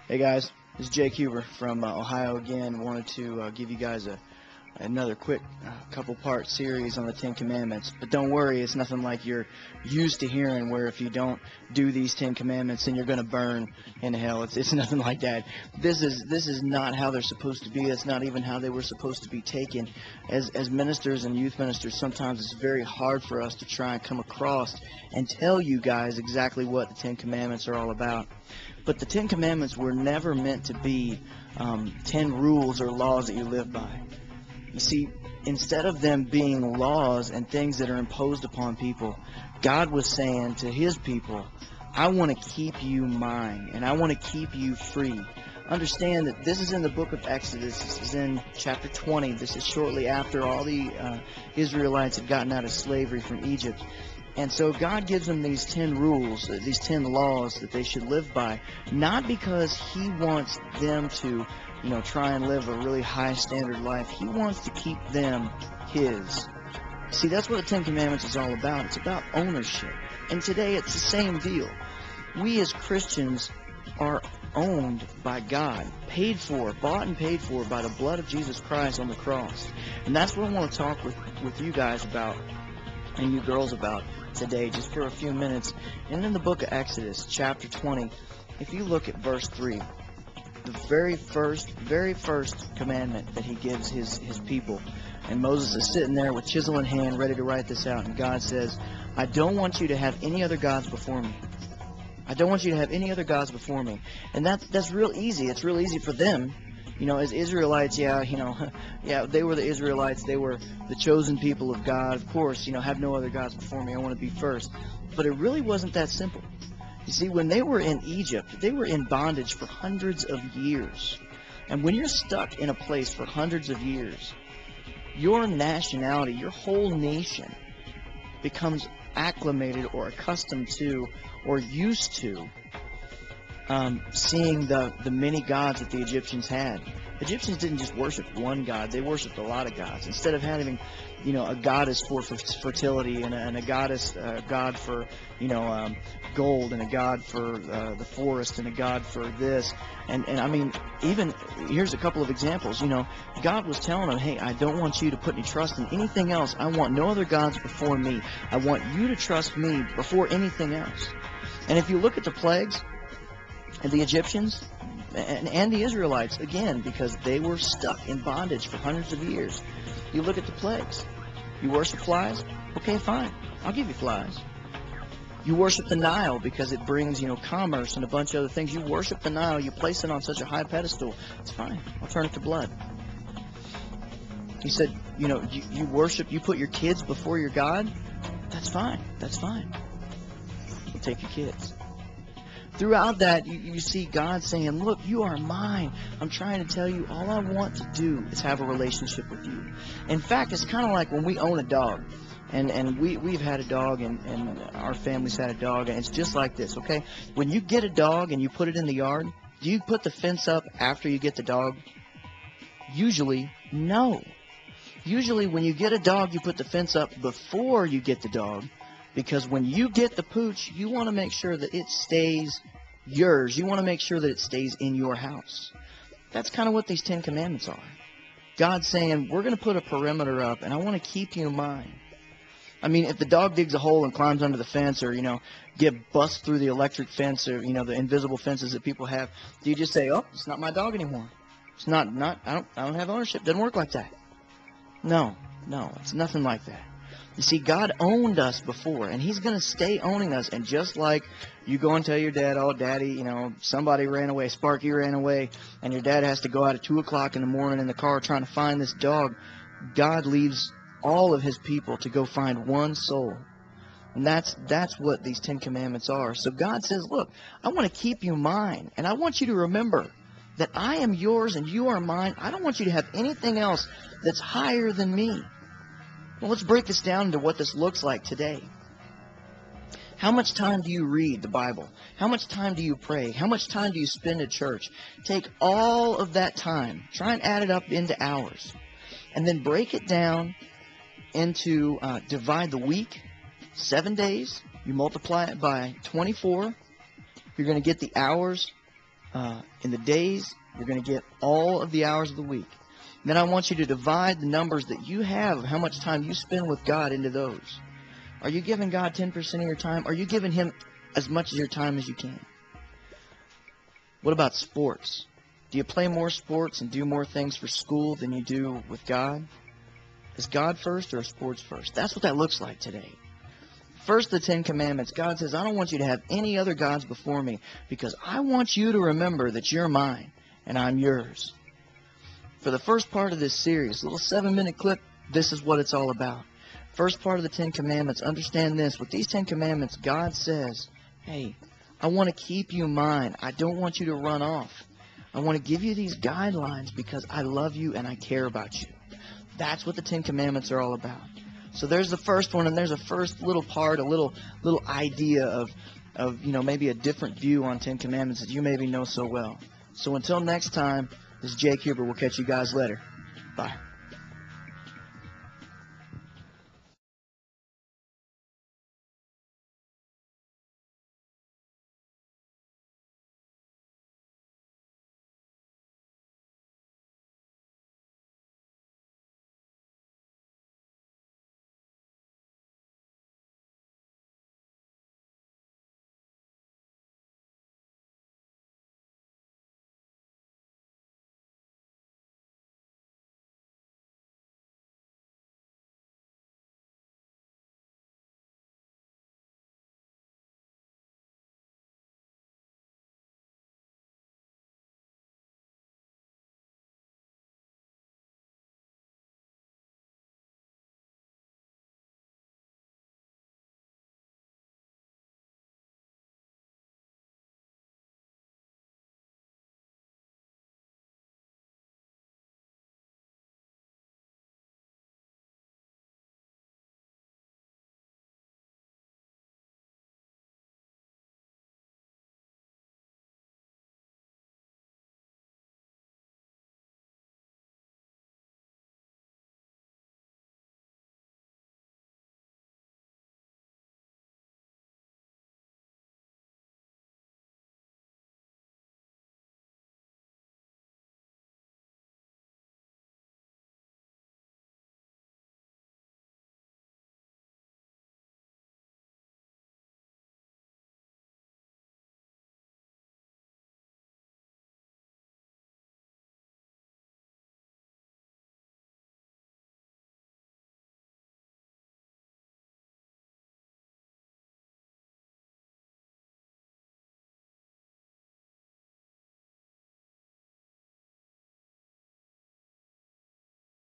Hey guys, this is Jake Huber from Ohio again. Wanted to give you guys another quick couple-part series on the Ten Commandments. But don't worry, it's nothing like you're used to hearing where if you don't do these Ten Commandments then you're going to burn in hell. It's nothing like that. This is not how they're supposed to be. It's not even how they were supposed to be taken. As ministers and youth ministers, sometimes it's very hard for us to try and come across and tell you guys exactly what the Ten Commandments are all about. But the Ten Commandments were never meant to be 10 rules or laws that you live by. You see, instead of them being laws and things that are imposed upon people, God was saying to his people, I want to keep you mine, and I want to keep you free. Understand that this is in the book of Exodus. This is in chapter 20. This is shortly after all the Israelites had gotten out of slavery from Egypt. And so God gives them these 10 rules, these 10 laws that they should live by, not because he wants them to, try and live a really high standard life. He wants to keep them his. See, that's what the Ten Commandments is all about. It's about ownership. And today it's the same deal. We as Christians are owned by God, paid for, bought and paid for by the blood of Jesus Christ on the cross. And that's what I want to talk with you guys about and you girls about today, just for a few minutes. And in the book of Exodus, chapter 20, if you look at verse 3, the very first commandment that he gives his people, and Moses is sitting there with chisel in hand, ready to write this out, and God says, I don't want you to have any other gods before me. I don't want you to have any other gods before me. And that's real easy. It's real easy for them. As Israelites, they were the Israelites. They were the chosen people of God. Of course, have no other gods before me. I want to be first. But it really wasn't that simple. You see, when they were in Egypt, they were in bondage for hundreds of years. And when you're stuck in a place for hundreds of years, your nationality, your whole nation becomes acclimated or accustomed to or used to seeing the many gods that the Egyptians had. Egyptians didn't just worship one god, they worshipped a lot of gods. Instead of having, a goddess for fertility and a goddess, god for, gold, and a god for the forest, and a god for this. And I mean, even, here's a couple of examples. God was telling them, hey, I don't want you to put any trust in anything else. I want no other gods before me. I want you to trust me before anything else. And if you look at the plagues, and the Egyptians and the Israelites, again, because they were stuck in bondage for hundreds of years. You look at the plagues. You worship flies? Okay, fine. I'll give you flies. You worship the Nile because it brings, commerce and a bunch of other things. You worship the Nile. You place it on such a high pedestal. It's fine. I'll turn it to blood. He said, you worship, you put your kids before your God? That's fine. That's fine. We'll take your kids. Throughout that, you see God saying, look, you are mine. I'm trying to tell you, all I want to do is have a relationship with you. In fact, it's kind of like when we own a dog. And we've had a dog, and our family's had a dog, and it's just like this, okay? When you get a dog and you put it in the yard, do you put the fence up after you get the dog? Usually, no. Usually, when you get a dog, you put the fence up before you get the dog. Because when you get the pooch, you want to make sure that it stays yours. You want to make sure that it stays in your house. That's kind of what these 10 Commandments are. God's saying, we're going to put a perimeter up, and I want to keep you mine. I mean, if the dog digs a hole and climbs under the fence, or, get bust through the electric fence, or, the invisible fences that people have, do you just say, oh, it's not my dog anymore? It's not, I don't have ownership. It doesn't work like that. No, it's nothing like that. You see, God owned us before, and he's going to stay owning us. And just like you go and tell your dad, oh, Daddy, somebody ran away, Sparky ran away, and your dad has to go out at 2 o'clock in the morning in the car trying to find this dog, God leaves all of his people to go find one soul. And that's what these 10 Commandments are. So God says, look, I want to keep you mine, and I want you to remember that I am yours and you are mine. I don't want you to have anything else that's higher than me. Well, let's break this down into what this looks like today. How much time do you read the Bible? How much time do you pray? How much time do you spend at church? Take all of that time, try and add it up into hours, and then break it down into, divide the week, 7 days. You multiply it by 24. You're going to get the hours in the days. You're going to get all of the hours of the week. Then I want you to divide the numbers that you have of how much time you spend with God into those. Are you giving God 10% of your time? Are you giving Him as much of your time as you can? What about sports? Do you play more sports and do more things for school than you do with God? Is God first or sports first? That's what that looks like today. First, the Ten Commandments. God says, I don't want you to have any other gods before me because I want you to remember that you're mine and I'm yours. For the first part of this series, little 7-minute clip, this is what it's all about. First part of the Ten Commandments, understand this. With these Ten Commandments, God says, hey, I want to keep you mine. I don't want you to run off. I want to give you these guidelines because I love you and I care about you. That's what the Ten Commandments are all about. So there's the first one, and there's a first little part, a little idea of maybe a different view on Ten Commandments that you maybe know so well. So until next time, this is Jake Huber. We'll catch you guys later. Bye.